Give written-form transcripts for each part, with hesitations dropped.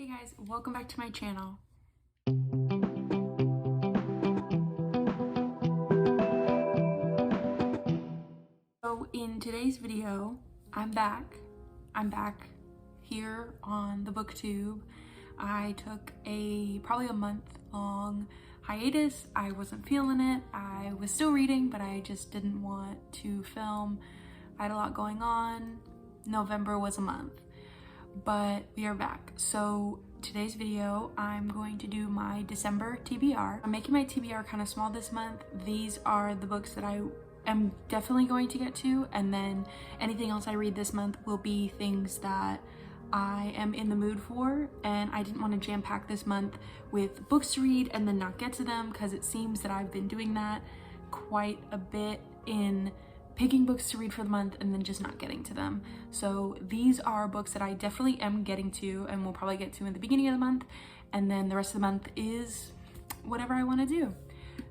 Hey guys, welcome back to my channel. So in today's video, I'm back here on the booktube. I took probably a month-long hiatus. I wasn't feeling it. I was still reading, but I just didn't want to film. I had a lot going on. November was a month. But we are back. So today's video, I'm going to do my December TBR. I'm making my TBR kind of small this month. These are the books that I am definitely going to get to, and then anything else I read this month will be things that I am in the mood for, and I didn't want to jam pack this month with books to read and then not get to them, because it seems that I've been doing that quite a bit in picking books to read for the month and then just not getting to them. So these are books that I definitely am getting to and will probably get to in the beginning of the month, and then the rest of the month is whatever I want to do.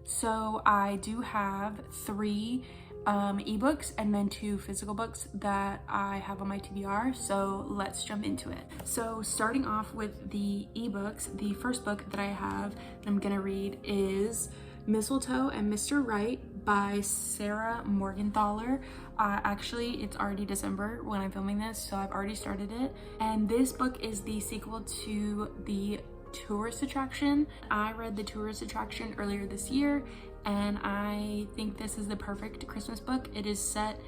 So I do have 3 ebooks and then 2 physical books that I have on my TBR, so let's jump into it. So starting off with the ebooks, the first book that I have that I'm gonna read is Mistletoe and Mr. Right by Sarah Morgenthaler. Actually, it's already December when I'm filming this, so I've already started it. And this book is the sequel to the Tourist Attraction. I read the Tourist Attraction earlier this year, and I think this is the perfect Christmas book. It is set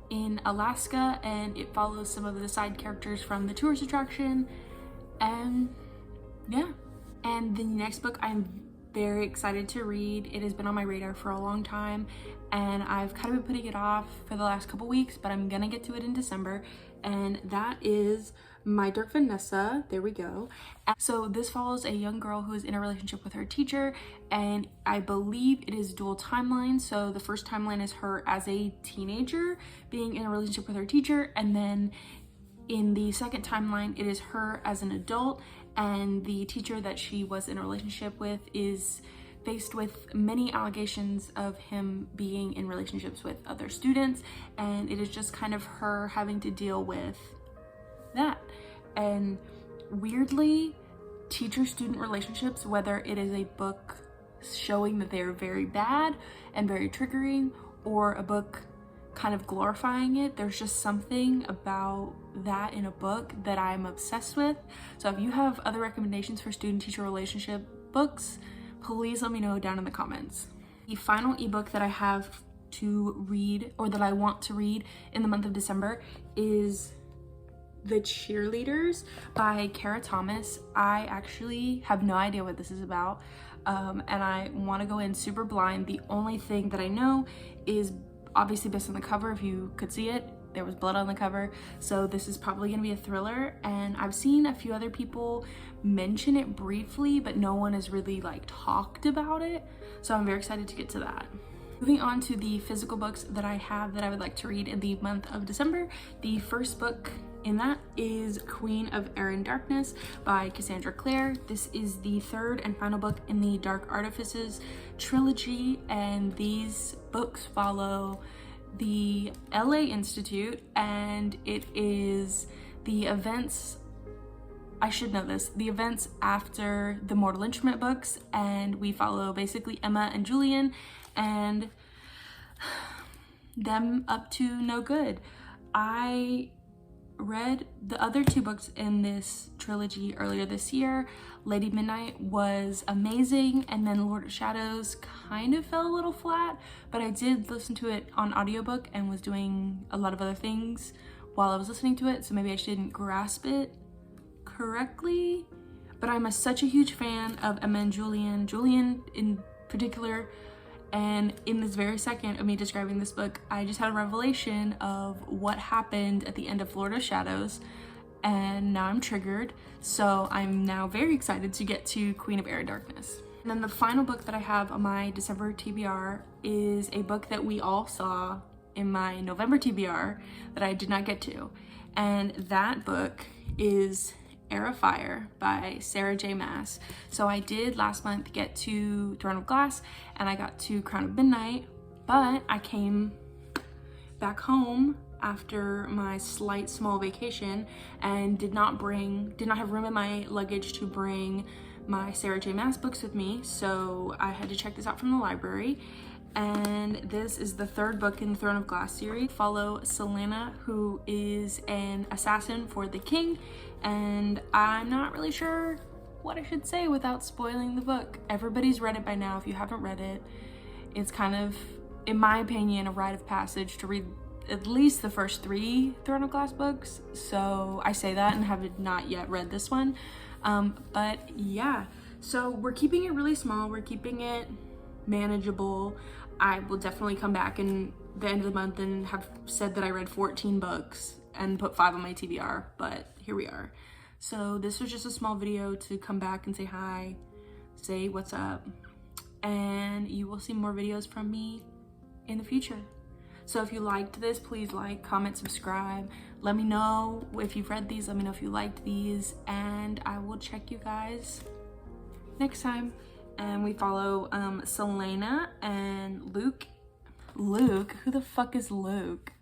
in Alaska, and it follows some of the side characters from the Tourist Attraction, and yeah. And the next book I'm very excited to read. It has been on my radar for a long time, and I've kind of been putting it off for the last couple weeks, but I'm gonna get to it in December, and that is My Dark Vanessa. There we go. So this follows a young girl who is in a relationship with her teacher, and I believe it is dual timeline. So the first timeline is her as a teenager being in a relationship with her teacher, and then in the second timeline it is her as an adult, and the teacher that she was in a relationship with is faced with many allegations of him being in relationships with other students, and it is just kind of her having to deal with that. And weirdly, teacher-student relationships, whether it is a book showing that they're very bad and very triggering, or a book kind of glorifying it, there's just something about that in a book that I'm obsessed with. So if you have other recommendations for student-teacher relationship books, please let me know down in the comments. The final ebook that I have to read, or that I want to read in the month of December, is The Cheerleaders by Kara Thomas. I actually have no idea what this is about, and I want to go in super blind. The only thing that I know is obviously based on the cover. If you could see it, there was blood on the cover, so this is probably gonna be a thriller, and I've seen a few other people mention it briefly, but no one has really like talked about it, so I'm very excited to get to that. Moving on to the physical books that I have that I would like to read in the month of December, the first book in that is Queen of Air and Darkness by Cassandra Clare. This is the third and final book in the Dark Artifices trilogy, and these books follow the LA Institute, and it is the events, I should know this, the events after the Mortal Instrument books, and we follow basically Emma and Julian and them up to no good. I read the other 2 books in this trilogy earlier this year. Lady Midnight was amazing, and then Lord of Shadows kind of fell a little flat, but I did listen to it on audiobook and was doing a lot of other things while I was listening to it, so maybe I just didn't grasp it correctly. But I'm such a huge fan of Emma and Julian in particular, and in this very second of me describing this book, I just had a revelation of what happened at the end of Lord of Shadows, and now I'm triggered, so I'm now very excited to get to Queen of Air and Darkness. And then the final book that I have on my December TBR is a book that we all saw in my November TBR that I did not get to, and that book is Heir of Fire by Sarah J. Maas. So I did last month get to Throne of Glass, and I got to Crown of Midnight, but I came back home after my slight small vacation and did not have room in my luggage to bring my Sarah J Maas books with me, so I had to check this out from the library. And this is the third book in the Throne of Glass series. Follow Selena, who is an assassin for the king, and I'm not really sure what I should say without spoiling the book. Everybody's read it by now. If you haven't read it, it's kind of, in my opinion, a rite of passage to read at least the first 3 Throne of Glass books. So I say that and have not yet read this one. But yeah, so we're keeping it really small. We're keeping it manageable. I will definitely come back in the end of the month and have said that I read 14 books and put 5 on my TBR, but here we are. So this was just a small video to come back and say hi, say what's up, and you will see more videos from me in the future. So if you liked this, please like, comment, subscribe. Let me know if you've read these. Let me know if you liked these, and I will check you guys next time. And we follow Selena and Luke. Who the fuck is Luke?